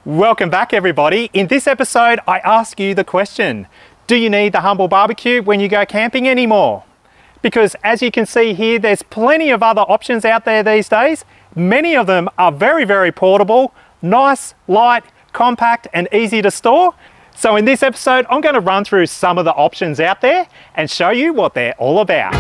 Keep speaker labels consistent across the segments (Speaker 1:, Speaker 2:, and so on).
Speaker 1: Welcome back everybody. In this episode, I ask you the question, do you need the Humble BBQ when you go camping anymore? Because as you can see here, there's plenty of other options out there these days. Many of them are very, very portable, nice, light, compact, and easy to store. So in this episode, I'm going to run through some of the options out there and show you what they're all about.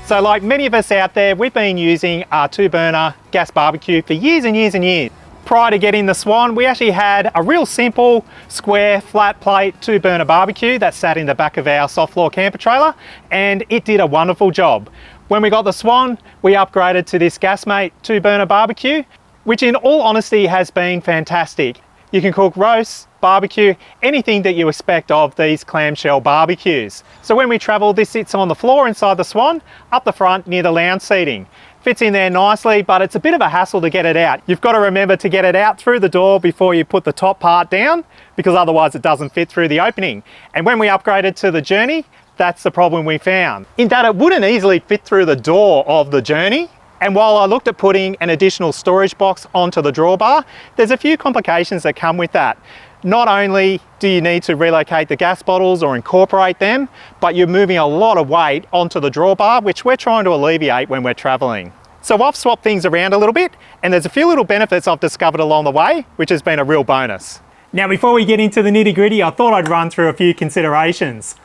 Speaker 1: So like many of us out there, we've been using our 2-burner gas barbecue for years and years and years. Prior to getting the Swan, we actually had a real simple, square, flat plate 2-burner barbecue that sat in the back of our soft floor camper trailer, and it did a wonderful job. When we got the Swan, we upgraded to this Gasmate 2-burner barbecue, which in all honesty has been fantastic. You can cook roasts, barbecue, anything that you expect of these clamshell barbecues. So when we travel, this sits on the floor inside the Swan, up the front near the lounge seating. Fits in there nicely, but it's a bit of a hassle to get it out. You've got to remember to get it out through the door before you put the top part down, because otherwise it doesn't fit through the opening. And when we upgraded to the Journey, that's the problem we found, in that it wouldn't easily fit through the door of the Journey. And while I looked at putting an additional storage box onto the drawbar, there's a few complications that come with that. Not only do you need to relocate the gas bottles or incorporate them, but you're moving a lot of weight onto the drawbar, which we're trying to alleviate when we're traveling. So I've swapped things around a little bit, and there's a few little benefits I've discovered along the way, which has been a real bonus. Now, before we get into the nitty-gritty, I thought I'd run through a few considerations.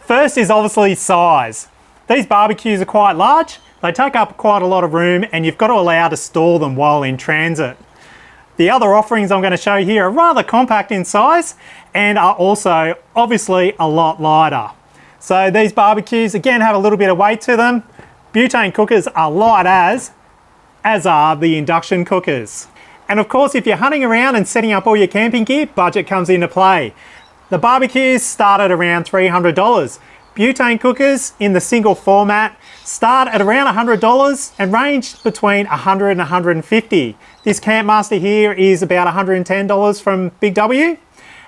Speaker 1: First is obviously size. These barbecues are quite large. They take up quite a lot of room, and you've got to allow to store them while in transit. The other offerings I'm going to show here are rather compact in size and are also obviously a lot lighter. So these barbecues again have a little bit of weight to them. Butane cookers are light as are the induction cookers. And of course, if you're hunting around and setting up all your camping gear, budget comes into play. The barbecues start at around $300. Butane cookers in the single format start at around $100 and range between $100 and $150. This Campmaster here is about $110 from Big W,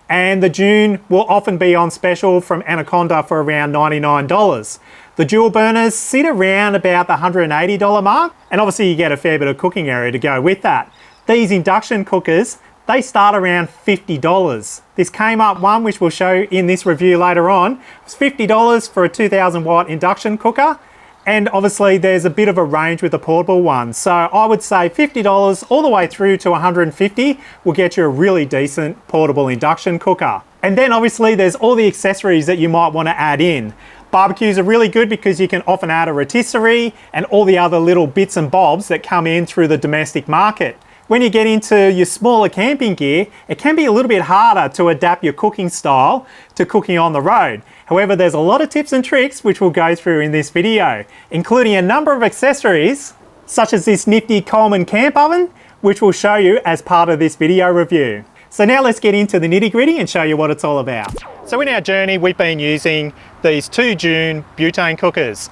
Speaker 1: and the Dune will often be on special from Anaconda for around $99. The dual burners sit around about the $180 mark, and obviously you get a fair bit of cooking area to go with that. These induction cookers, they start around $50. This came up one, which we'll show in this review later on, was $50 for a 2000 watt induction cooker. And obviously there's a bit of a range with the portable ones. So I would say $50 all the way through to $150 will get you a really decent portable induction cooker. And then obviously there's all the accessories that you might want to add in. Barbecues are really good because you can often add a rotisserie and all the other little bits and bobs that come in through the domestic market. When you get into your smaller camping gear, it can be a little bit harder to adapt your cooking style to cooking on the road. However, there's a lot of tips and tricks which we'll go through in this video, including a number of accessories, such as this nifty Coleman camp oven, which we'll show you as part of this video review. So now let's get into the nitty-gritty and show you what it's all about. So in our Journey, we've been using these 2 Dune butane cookers.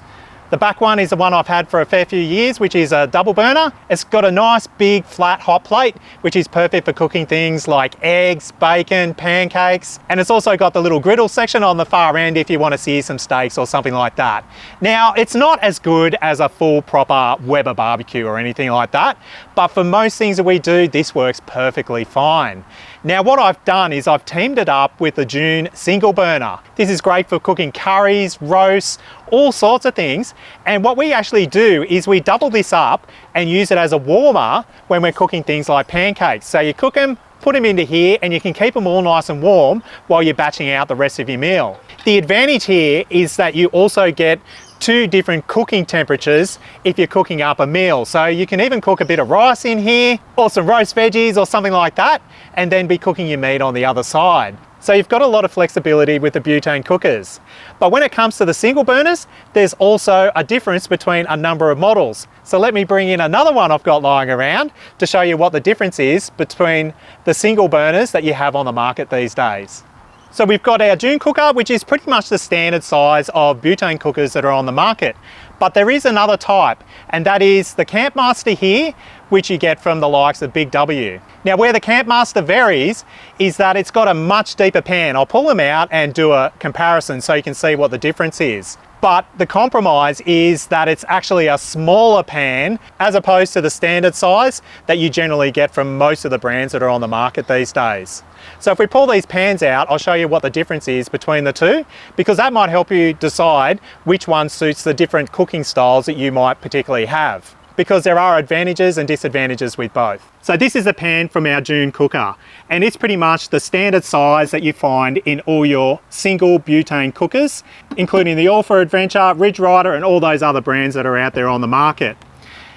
Speaker 1: The back one is the one I've had for a fair few years, which is a double burner. It's got a nice big flat hot plate, which is perfect for cooking things like eggs, bacon, pancakes. And it's also got the little griddle section on the far end if you want to sear some steaks or something like that. Now, it's not as good as a full proper Weber barbecue or anything like that, but for most things that we do, this works perfectly fine. Now what I've done is I've teamed it up with the Dune single burner. This is great for cooking curries, roasts, all sorts of things. And what we actually do is we double this up and use it as a warmer when we're cooking things like pancakes. So you cook them, put them into here, and you can keep them all nice and warm while you're batching out the rest of your meal. The advantage here is that you also get 2 different cooking temperatures if you're cooking up a meal. So you can even cook a bit of rice in here or some roast veggies or something like that, and then be cooking your meat on the other side. So you've got a lot of flexibility with the butane cookers. But when it comes to the single burners, there's also a difference between a number of models. So let me bring in another one I've got lying around to show you what the difference is between the single burners that you have on the market these days. So we've got our dune cooker, which is pretty much the standard size of butane cookers that are on the market. But there is another type, and that is the Campmaster here, which you get from the likes of Big W. Now, where the Campmaster varies is that it's got a much deeper pan. I'll pull them out and do a comparison so you can see what the difference is. But the compromise is that it's actually a smaller pan as opposed to the standard size that you generally get from most of the brands that are on the market these days. So if we pull these pans out, I'll show you what the difference is between the two, because that might help you decide which one suits the different cooking styles that you might particularly have, because there are advantages and disadvantages with both. So this is a pan from our dune cooker, and it's pretty much the standard size that you find in all your single butane cookers, including the All for Adventure, Ridge Rider, and all those other brands that are out there on the market.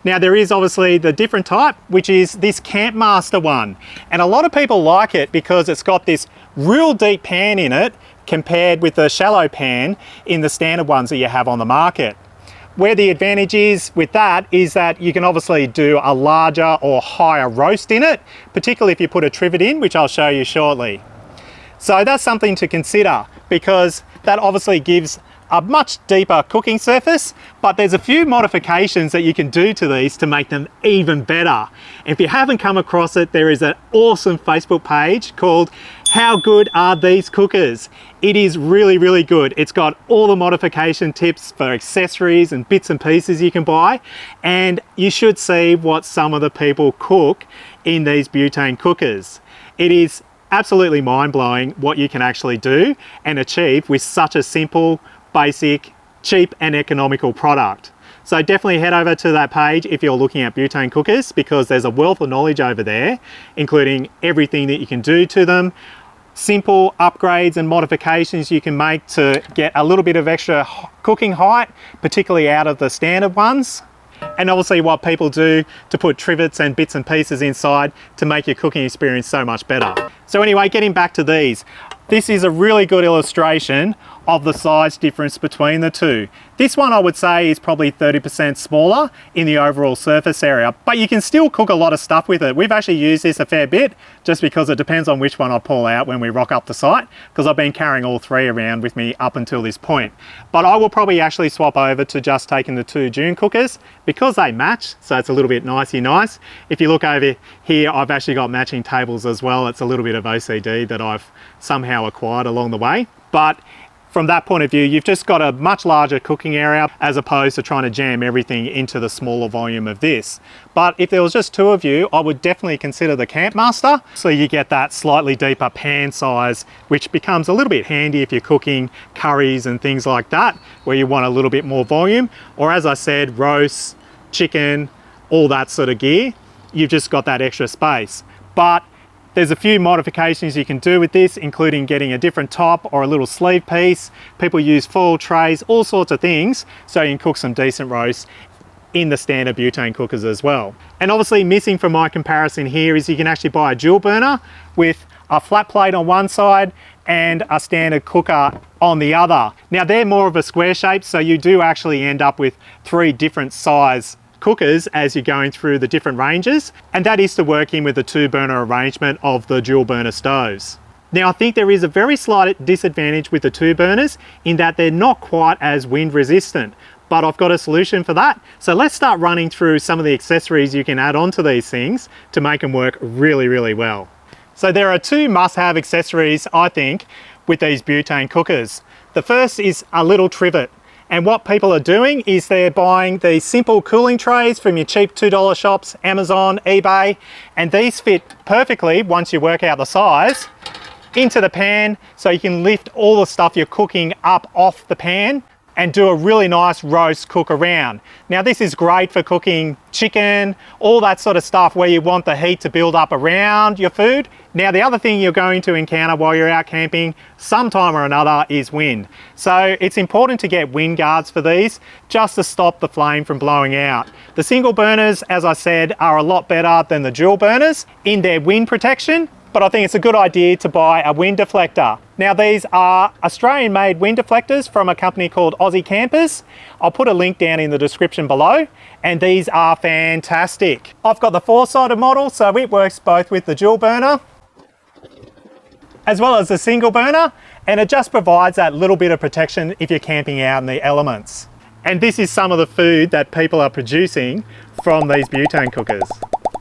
Speaker 1: Now there is obviously the different type, which is this Campmaster one. And a lot of people like it because it's got this real deep pan in it compared with the shallow pan in the standard ones that you have on the market. Where the advantage is with that is that you can obviously do a larger or higher roast in it, particularly if you put a trivet in, which I'll show you shortly. So that's something to consider, because that obviously gives a much deeper cooking surface, but there's a few modifications that you can do to these to make them even better. If you haven't come across it, there is an awesome Facebook page called How Good Are These Cookers? It is really, really good. It's got all the modification tips for accessories and bits and pieces you can buy, and you should see what some of the people cook in these butane cookers. It is absolutely mind-blowing what you can actually do and achieve with such a simple, basic, cheap and economical product. So definitely head over to that page if you're looking at butane cookers, because there's a wealth of knowledge over there, including everything that you can do to them, simple upgrades and modifications you can make to get a little bit of extra cooking height, particularly out of the standard ones, and obviously what people do to put trivets and bits and pieces inside to make your cooking experience so much better. So anyway, getting back to these, this is a really good illustration of the size difference between the two. This one I would say is probably 30% smaller in the overall surface area, but you can still cook a lot of stuff with it. We've actually used this a fair bit, just because it depends on which one I pull out when we rock up the site, because I've been carrying all three around with me up until this point. But I will probably actually swap over to just taking the two dune cookers, because they match, so it's a little bit nicey nice. If you look over here, I've actually got matching tables as well. It's a little bit of OCD that I've somehow acquired along the way. But from that point of view, you've just got a much larger cooking area as opposed to trying to jam everything into the smaller volume of this. But if there was just two of you, I would definitely consider the Campmaster. So you get that slightly deeper pan size, which becomes a little bit handy if you're cooking curries and things like that, where you want a little bit more volume. Or as I said, roasts, chicken, all that sort of gear. You've just got that extra space. But there's a few modifications you can do with this, including getting a different top or a little sleeve piece. People use foil trays, all sorts of things, so you can cook some decent roasts in the standard butane cookers as well. And obviously missing from my comparison here is you can actually buy a dual burner with a flat plate on one side and a standard cooker on the other. Now they're more of a square shape, so you do actually end up with three different size cookers as you're going through the different ranges, and that is to work in with the two burner arrangement of the dual burner stoves. Now I think there is a very slight disadvantage with the two burners in that they're not quite as wind resistant, but I've got a solution for that. So let's start running through some of the accessories you can add on to these things to make them work really, really well. So there are two must-have accessories, I think, with these butane cookers. The first is a little trivet. And what people are doing is they're buying these simple cooling trays from your cheap $2 shops, Amazon, eBay, and these fit perfectly, once you work out the size, into the pan, so you can lift all the stuff you're cooking up off the pan and do a really nice roast cook around. Now this is great for cooking chicken, all that sort of stuff where you want the heat to build up around your food. Now the other thing you're going to encounter while you're out camping sometime or another is wind. So it's important to get wind guards for these, just to stop the flame from blowing out. The single burners, as I said, are a lot better than the dual burners in their wind protection, but I think it's a good idea to buy a wind deflector. Now these are Australian made wind deflectors from a company called Aussie Campers. I'll put a link down in the description below, and these are fantastic. I've got the 4-sided model, so it works both with the dual burner as well as the single burner, and it just provides that little bit of protection if you're camping out in the elements. And this is some of the food that people are producing from these butane cookers.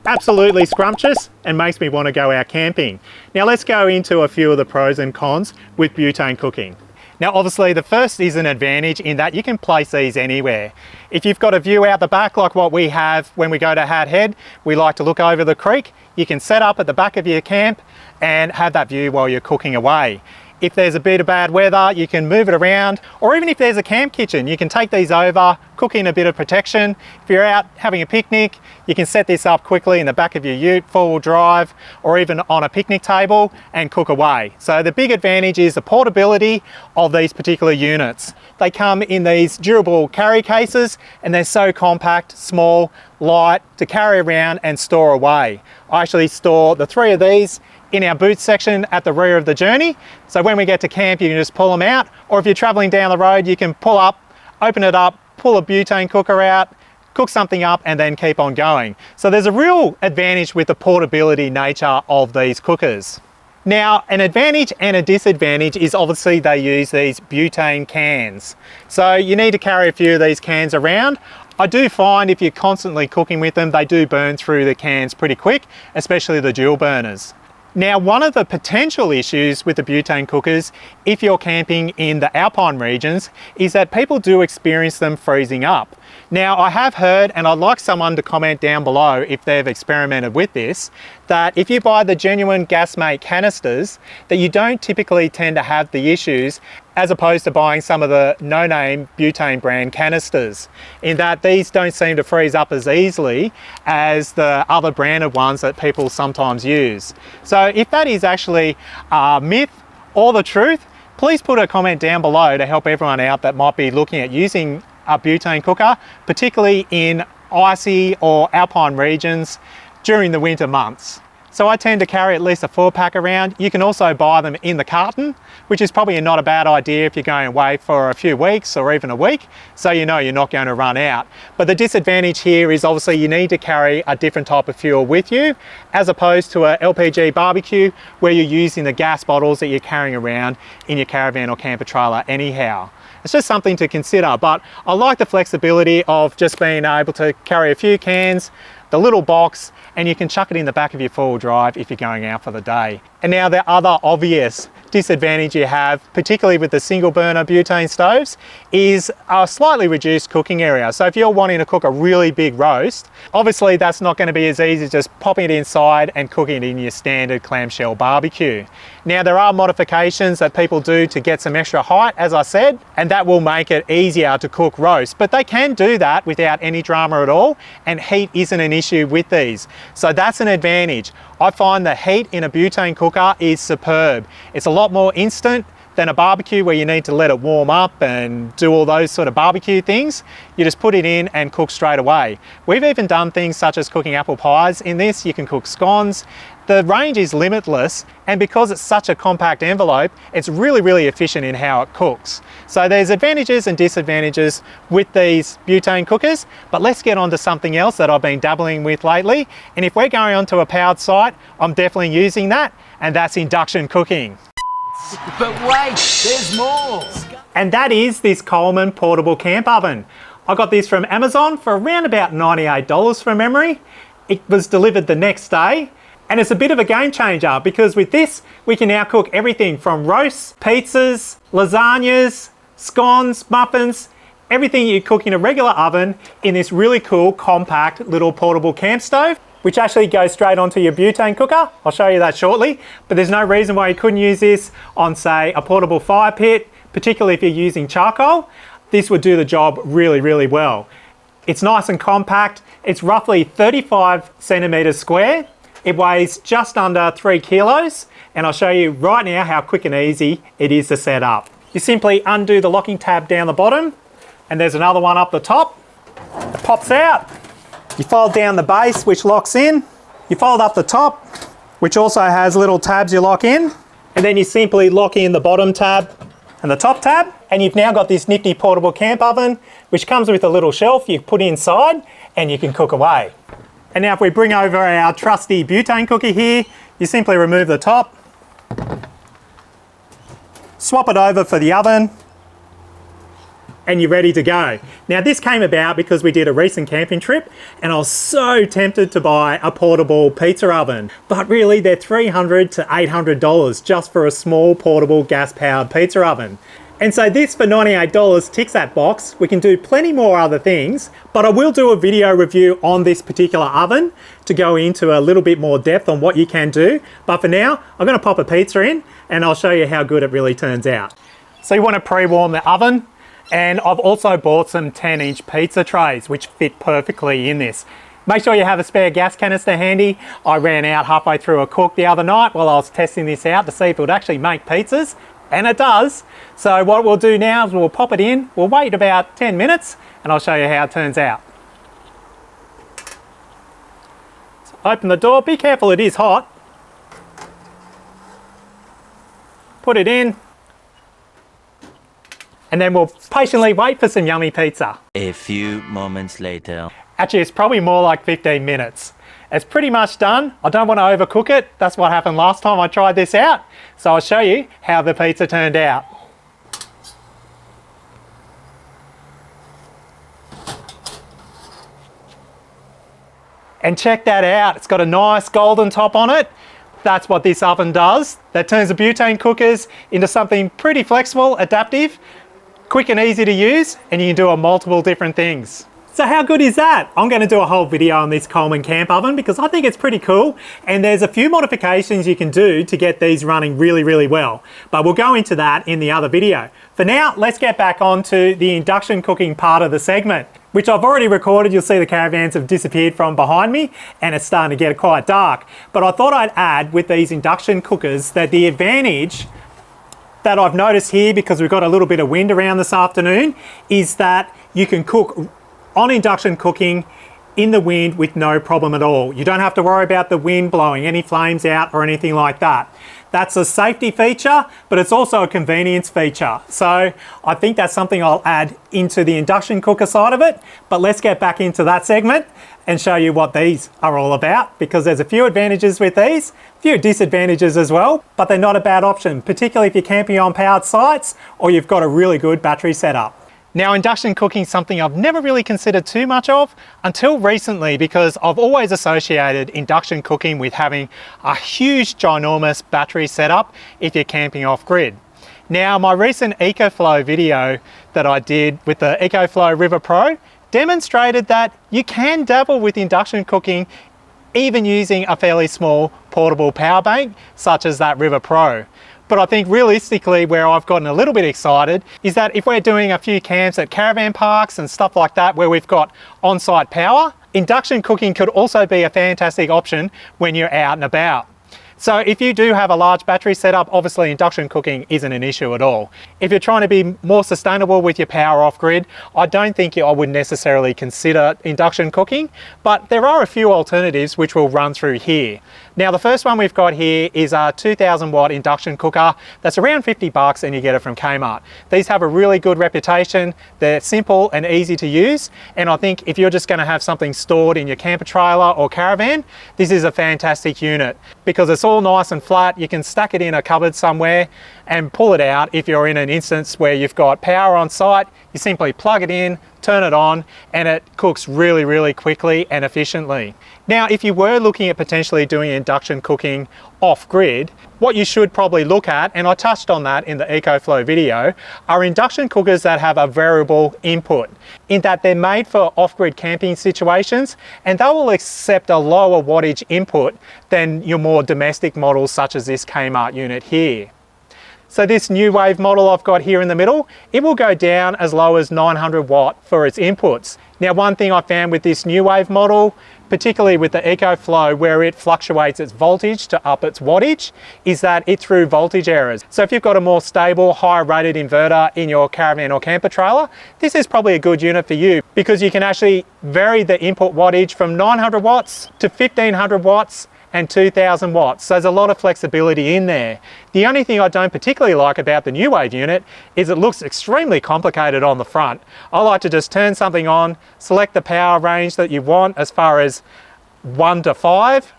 Speaker 1: Absolutely scrumptious and makes me want to go out camping. Now let's go into a few of the pros and cons with butane cooking. Now obviously the first is an advantage in that you can place these anywhere. If you've got a view out the back like what we have when we go to Hat Head, we like to look over the creek, you can set up at the back of your camp and have that view while you're cooking away. If there's a bit of bad weather, you can move it around, or even if there's a camp kitchen, you can take these over, cook in a bit of protection. If you're out having a picnic, you can set this up quickly in the back of your ute, 4-wheel drive, or even on a picnic table and cook away. So the big advantage is the portability of these particular units. They come in these durable carry cases and they're so compact, small, light to carry around and store away. I actually store the 3 of these in our boot section at the rear of the journey. So when we get to camp, you can just pull them out, or if you're traveling down the road, you can pull up, open it up, pull a butane cooker out, cook something up and then keep on going. So there's a real advantage with the portability nature of these cookers. Now, an advantage and a disadvantage is obviously they use these butane cans. So you need to carry a few of these cans around. I do find if you're constantly cooking with them, they do burn through the cans pretty quick, especially the dual burners. Now, one of the potential issues with the butane cookers, if you're camping in the alpine regions, is that people do experience them freezing up. Now, I have heard, and I'd like someone to comment down below if they've experimented with this, that if you buy the genuine Gasmate canisters, that you don't typically tend to have the issues as opposed to buying some of the no-name butane brand canisters, in that these don't seem to freeze up as easily as the other branded ones that people sometimes use. So if that is actually a myth or the truth, please put a comment down below to help everyone out that might be looking at using a butane cooker, particularly in icy or alpine regions during the winter months. So I tend to carry at least a 4-pack around. You can also buy them in the carton, which is probably not a bad idea if you're going away for a few weeks or even a week, so you know you're not going to run out. But the disadvantage here is obviously you need to carry a different type of fuel with you, as opposed to a LPG Barbeque where you're using the gas bottles that you're carrying around in your caravan or camper trailer anyhow. It's just something to consider, but I like the flexibility of just being able to carry a few cans, the little box, and you can chuck it in the back of your 4-wheel drive if you're going out for the day. And now the other obvious disadvantage you have, particularly with the single burner butane stoves, is a slightly reduced cooking area. So if you're wanting to cook a really big roast, obviously that's not going to be as easy as just popping it inside and cooking it in your standard clamshell barbecue. Now there are modifications that people do to get some extra height, as I said, and that will make it easier to cook roast, but they can do that without any drama at all, and heat isn't an issue with these. So that's an advantage. I find the heat in a butane cooker is superb. It's a lot more instant than a barbecue where you need to let it warm up and do all those sort of barbecue things. You just put it in and cook straight away. We've even done things such as cooking apple pies in this. You can cook scones. The range is limitless, and because it's such a compact envelope, it's really efficient in how it cooks. So there's advantages and disadvantages with these butane cookers, but let's get on to something else that I've been dabbling with lately. And if we're going onto a powered site, I'm definitely using that, and that's induction cooking.
Speaker 2: But wait, there's more.
Speaker 1: And that is this Coleman portable camp oven. I got this from Amazon for around about $98 from memory. It was delivered the next day. And it's a bit of a game changer because with this, we can now cook everything from roasts, pizzas, lasagnas, scones, muffins, everything you cook in a regular oven in this really cool, compact little portable camp stove, which actually goes straight onto your butane cooker. I'll show you that shortly, but there's no reason why you couldn't use this on, say, a portable fire pit, particularly if you're using charcoal. This would do the job really well. It's nice and compact. It's roughly 35 centimeters square. It weighs just under 3 kilos, and I'll show you right now how quick and easy it is to set up. You simply undo the locking tab down the bottom, and there's another one up the top. It pops out. You fold down the base, which locks in. You fold up the top, which also has little tabs you lock in. And then you simply lock in the bottom tab and the top tab. And you've now got this nifty portable camp oven, which comes with a little shelf you put inside and you can cook away. And now if we bring over our trusty butane cooker here, you simply remove the top, swap it over for the oven, and you're ready to go. Now this came about because we did a recent camping trip and I was so tempted to buy a portable pizza oven, but really they're $300 to $800 just for a small portable gas powered pizza oven. And so this for $98 ticks that box. We can do plenty more other things, but I will do a video review on this particular oven to go into a little bit more depth on what you can do. But for now, I'm gonna pop a pizza in and I'll show you how good it really turns out. So you wanna pre-warm the oven, and I've also bought some 10-inch pizza trays, which fit perfectly in this. Make sure you have a spare gas canister handy. I ran out halfway through a cook the other night while I was testing this out to see if it would actually make pizzas. And it does. So what we'll do now is we'll pop it in, we'll wait about 10 minutes and I'll show you how it turns out. So open the door, be careful, it is hot. Put it in. And then we'll patiently wait for some yummy pizza.
Speaker 2: A few moments later.
Speaker 1: Actually, it's probably more like 15 minutes. It's pretty much done. I don't want to overcook it. That's what happened last time I tried this out. So I'll show you how the pizza turned out. And check that out. It's got a nice golden top on it. That's what this oven does. That turns the butane cookers into something pretty flexible, adaptive, quick and easy to use, and you can do on multiple different things. So how good is that? I'm going to do a whole video on this Coleman camp oven because I think it's pretty cool, and there's a few modifications you can do to get these running really, really well. But we'll go into that in the other video. For now, let's get back onto the induction cooking part of the segment, which I've already recorded. You'll see the caravans have disappeared from behind me and it's starting to get quite dark. But I thought I'd add with these induction cookers that the advantage that I've noticed here, because we've got a little bit of wind around this afternoon, is that you can cook on induction cooking in the wind with no problem at all. You don't have to worry about the wind blowing any flames out or anything like that. That's a safety feature, but it's also a convenience feature. So I think that's something I'll add into the induction cooker side of it. But let's get back into that segment and show you what these are all about, because there's a few advantages with these, a few disadvantages as well, but they're not a bad option, particularly if you're camping on powered sites or you've got a really good battery setup. Now, induction cooking is something I've never really considered too much of until recently, because I've always associated induction cooking with having a huge, ginormous battery setup if you're camping off grid. Now, my recent ecoflow video that I did with the ecoflow River Pro demonstrated that you can dabble with induction cooking even using a fairly small portable power bank such as that River Pro. But I think realistically where I've gotten a little bit excited is that if we're doing a few camps at caravan parks and stuff like that where we've got on-site power, induction cooking could also be a fantastic option when you're out and about. So if you do have a large battery setup, obviously induction cooking isn't an issue at all. If you're trying to be more sustainable with your power off grid, I don't think I would necessarily consider induction cooking, but there are a few alternatives which we'll run through here. Now, the first one we've got here is a 2000 watt induction cooker that's around $50 and you get it from Kmart. These have a really good reputation. They're simple and easy to use. And I think if you're just going to have something stored in your camper trailer or caravan, this is a fantastic unit because it's all nice and flat. You can stack it in a cupboard somewhere and pull it out if you're in an instance where you've got power on site. You simply plug it in, turn it on, and it cooks really, really quickly and efficiently. Now, if you were looking at potentially doing induction cooking off grid, what you should probably look at, and I touched on that in the EcoFlow video, are induction cookers that have a variable input, in that they're made for off-grid camping situations, and they will accept a lower wattage input than your more domestic models such as this Kmart unit here. So this new wave model I've got here in the middle, it will go down as low as 900 watt for its inputs. Now, one thing I found with this new wave model, particularly with the EcoFlow where it fluctuates its voltage to up its wattage, is that it threw voltage errors. So if you've got a more stable, higher rated inverter in your caravan or camper trailer, this is probably a good unit for you because you can actually vary the input wattage from 900 watts to 1500 watts and 2000 watts. So there's a lot of flexibility in there. The only thing I don't particularly like about the New Wave unit is it looks extremely complicated on the front. I like to just turn something on, select the power range that you want as far as 1 to 5,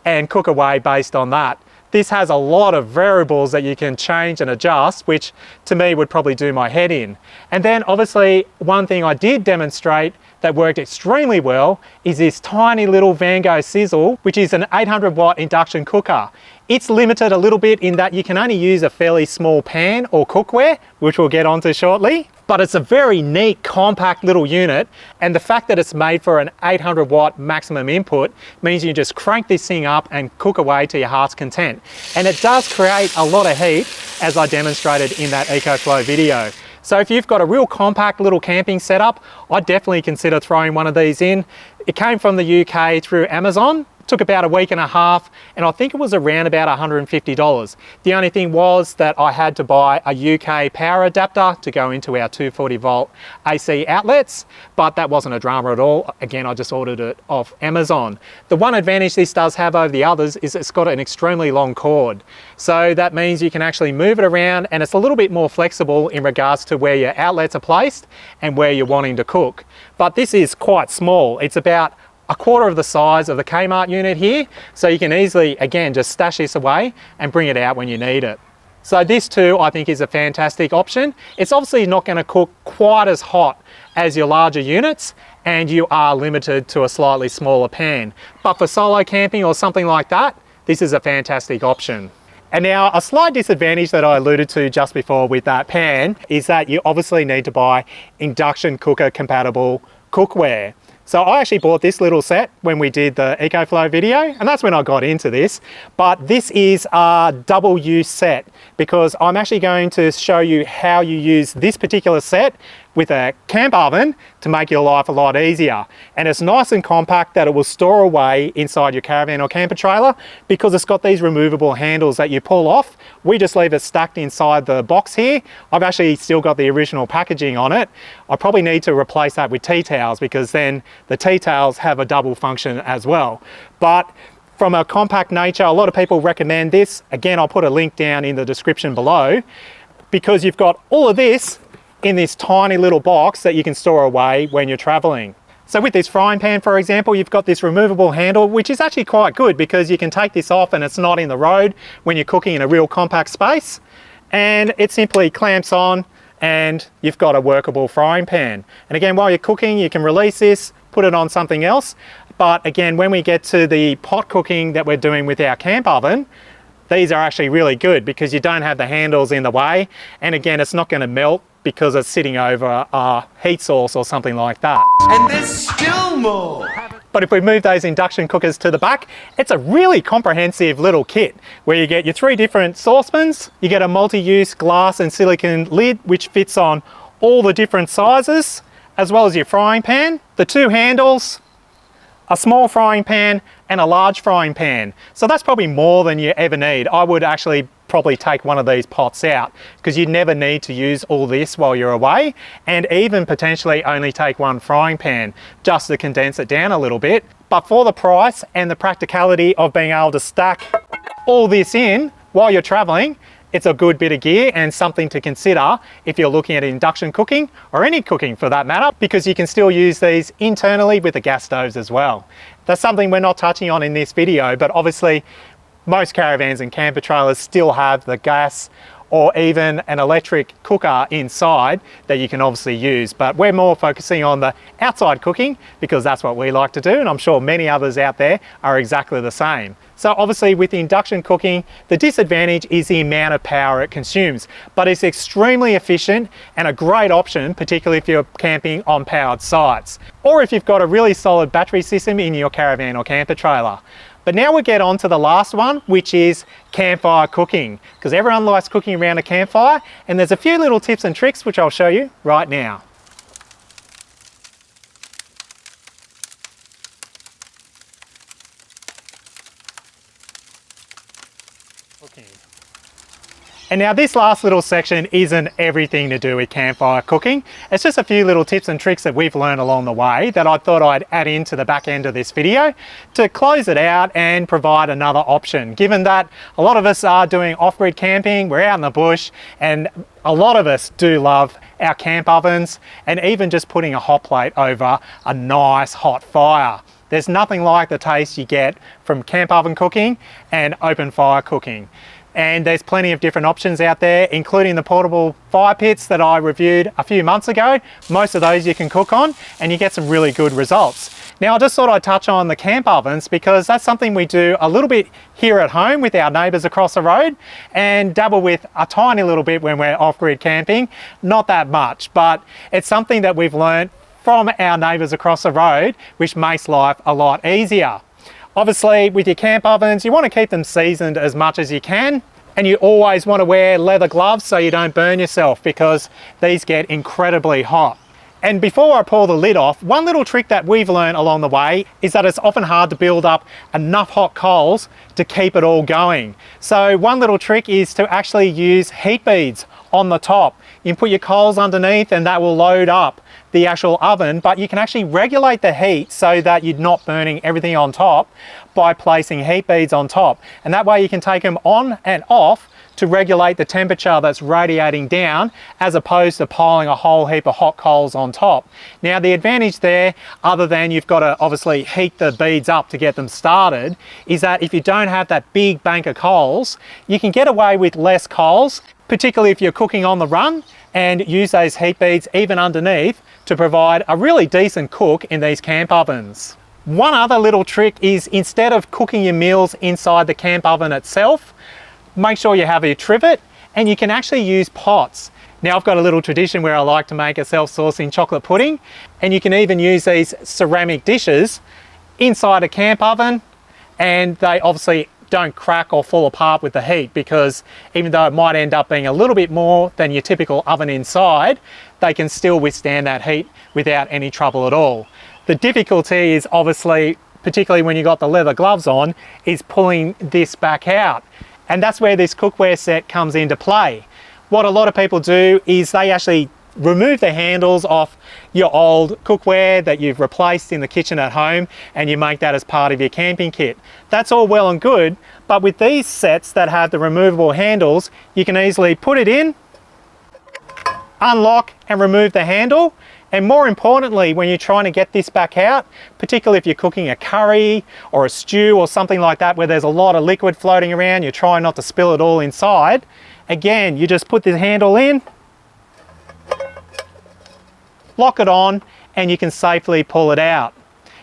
Speaker 1: and cook away based on that. This has a lot of variables that you can change and adjust, which to me would probably do my head in. And then obviously one thing I did demonstrate that worked extremely well is this tiny little Van Gogh Sizzle, which is an 800 watt induction cooker. It's limited a little bit in that you can only use a fairly small pan or cookware, which we'll get onto shortly. But it's a very neat, compact little unit, and the fact that it's made for an 800 watt maximum input means you just crank this thing up and cook away to your heart's content. And it does create a lot of heat, as I demonstrated in that EcoFlow video. So if you've got a real compact little camping setup, I'd definitely consider throwing one of these in. It came from the UK through Amazon. Took about a week and a half, and I think it was around about $150. The only thing was that I had to buy a UK power adapter to go into our 240 volt AC outlets, but that wasn't a drama at all. Again, I just ordered it off Amazon. The one advantage this does have over the others is it's got an extremely long cord. So that means you can actually move it around, and it's a little bit more flexible in regards to where your outlets are placed and where you're wanting to cook. But this is quite small. It's about a quarter of the size of the Kmart unit here, so you can easily, again, just stash this away and bring it out when you need it. So this too, I think, is a fantastic option. It's obviously not going to cook quite as hot as your larger units, and you are limited to a slightly smaller pan. But for solo camping or something like that, this is a fantastic option. And now a slight disadvantage that I alluded to just before with that pan is that you obviously need to buy induction cooker compatible cookware. So I actually bought this little set when we did the EcoFlow video, and that's when I got into this. But this is a double use set because I'm actually going to show you how you use this particular set with a camp oven to make your life a lot easier. And it's nice and compact that it will store away inside your caravan or camper trailer because it's got these removable handles that you pull off. We just leave it stacked inside the box here. I've actually still got the original packaging on it. I probably need to replace that with tea towels because then the tea towels have a double function as well. But from a compact nature, a lot of people recommend this. Again, I'll put a link down in the description below because you've got all of this in this tiny little box that you can store away when you're traveling. So with this frying pan, for example, you've got this removable handle, which is actually quite good because you can take this off and it's not in the road when you're cooking in a real compact space. And it simply clamps on and you've got a workable frying pan. And again, while you're cooking, you can release this, put it on something else. But again, when we get to the pot cooking that we're doing with our camp oven, these are actually really good because you don't have the handles in the way. And again, it's not going to melt because it's sitting over a heat source or something like that.
Speaker 3: And there's still more!
Speaker 1: But if we move those induction cookers to the back, it's a really comprehensive little kit where you get your 3 different saucepans, you get a multi-use glass and silicone lid which fits on all the different sizes, as well as your frying pan, the 2 handles, a small frying pan and a large frying pan. So that's probably more than you ever need. I would actually probably take one of these pots out because you never need to use all this while you're away, and even potentially only take 1 frying pan just to condense it down a little bit. But for the price and the practicality of being able to stack all this in while you're traveling, it's a good bit of gear and something to consider if you're looking at induction cooking or any cooking for that matter, because you can still use these internally with the gas stoves as well. That's something we're not touching on in this video, but obviously most caravans and camper trailers still have the gas or even an electric cooker inside that you can obviously use. But we're more focusing on the outside cooking because that's what we like to do, and I'm sure many others out there are exactly the same. So obviously with the induction cooking, the disadvantage is the amount of power it consumes, but it's extremely efficient and a great option, particularly if you're camping on powered sites, or if you've got a really solid battery system in your caravan or camper trailer. But now we get on to the last one, which is campfire cooking, because everyone likes cooking around a campfire, and there's a few little tips and tricks which I'll show you right now. And now this last little section isn't everything to do with campfire cooking. It's just a few little tips and tricks that we've learned along the way that I thought I'd add into the back end of this video to close it out and provide another option. Given that a lot of us are doing off-grid camping, we're out in the bush, and a lot of us do love our camp ovens and even just putting a hot plate over a nice hot fire. There's nothing like the taste you get from camp oven cooking and open fire cooking. And there's plenty of different options out there, including the portable fire pits that I reviewed a few months ago. Most of those you can cook on and you get some really good results. Now I just thought I'd touch on the camp ovens because that's something we do a little bit here at home with our neighbours across the road and dabble with a tiny little bit when we're off-grid camping. Not that much, but it's something that we've learned from our neighbours across the road, which makes life a lot easier. Obviously, with your camp ovens, you want to keep them seasoned as much as you can, and you always want to wear leather gloves so you don't burn yourself because these get incredibly hot. And before I pull the lid off, one little trick that we've learned along the way is that it's often hard to build up enough hot coals to keep it all going. So one little trick is to actually use heat beads on the top. You can put your coals underneath and that will load up the actual oven, but you can actually regulate the heat so that you're not burning everything on top by placing heat beads on top. And that way you can take them on and off to regulate the temperature that's radiating down as opposed to piling a whole heap of hot coals on top. Now the advantage there, other than you've got to obviously heat the beads up to get them started, is that if you don't have that big bank of coals, you can get away with less coals, particularly if you're cooking on the run, and use those heat beads even underneath to provide a really decent cook in these camp ovens. One other little trick is instead of cooking your meals inside the camp oven itself, make sure you have your trivet and you can actually use pots. Now I've got a little tradition where I like to make a self-saucing chocolate pudding, and you can even use these ceramic dishes inside a camp oven, and they obviously don't crack or fall apart with the heat because even though it might end up being a little bit more than your typical oven inside, they can still withstand that heat without any trouble at all. The difficulty is obviously, particularly when you got the leather gloves on, is pulling this back out. And that's where this cookware set comes into play. What a lot of people do is they actually remove the handles off your old cookware that you've replaced in the kitchen at home, and you make that as part of your camping kit. That's all well and good, but with these sets that have the removable handles, you can easily put it in, unlock and remove the handle. And more importantly, when you're trying to get this back out, particularly if you're cooking a curry or a stew or something like that where there's a lot of liquid floating around, you're trying not to spill it all inside, again, you just put the handle in, lock it on, and you can safely pull it out.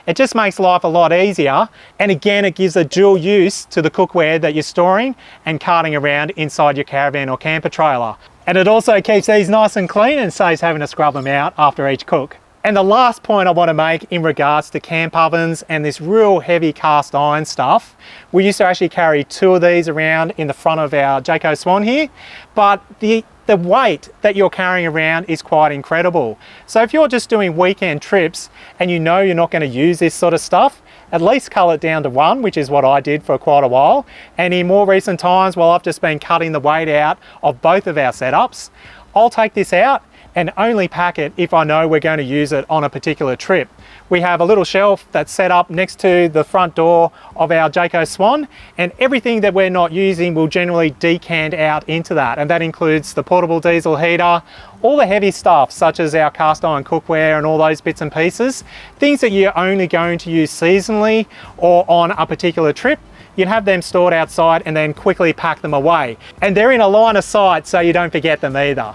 Speaker 1: It just makes life a lot easier, and again it gives a dual use to the cookware that you're storing and carting around inside your caravan or camper trailer. And it also keeps these nice and clean and saves having to scrub them out after each cook. And the last point I want to make in regards to camp ovens and this real heavy cast iron stuff, we used to actually carry 2 of these around in the front of our Jayco Swan here, but the weight that you're carrying around is quite incredible. So if you're just doing weekend trips and you know you're not going to use this sort of stuff, at least cull it down to 1, which is what I did for quite a while. And in more recent times, while I've just been cutting the weight out of both of our setups, I'll take this out and only pack it if I know we're going to use it on a particular trip. We have a little shelf that's set up next to the front door of our Jayco Swan, and everything that we're not using will generally decant out into that, and that includes the portable diesel heater, all the heavy stuff such as our cast iron cookware and all those bits and pieces, things that you're only going to use seasonally or on a particular trip. You'd have them stored outside and then quickly pack them away, and they're in a line of sight so you don't forget them either.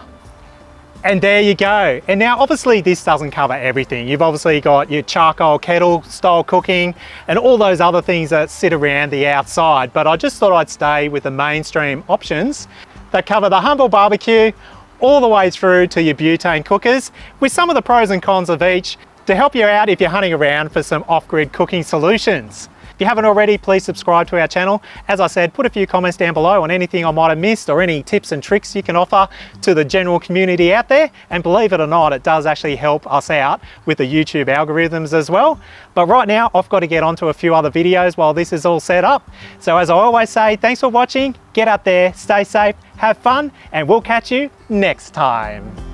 Speaker 1: And there you go. And now obviously this doesn't cover everything. You've obviously got your charcoal kettle style cooking and all those other things that sit around the outside, but I just thought I'd stay with the mainstream options that cover the Humble BBQ all the way through to your Butane Cookers, with some of the pros and cons of each to help you out if you're hunting around for some off-grid cooking solutions. If you haven't already, please subscribe to our channel. As I said, put a few comments down below on anything I might have missed or any tips and tricks you can offer to the general community out there. And believe it or not, it does actually help us out with the YouTube algorithms as well. But right now, I've got to get onto a few other videos while this is all set up. So as I always say, thanks for watching. Get out there, stay safe, have fun, and we'll catch you next time.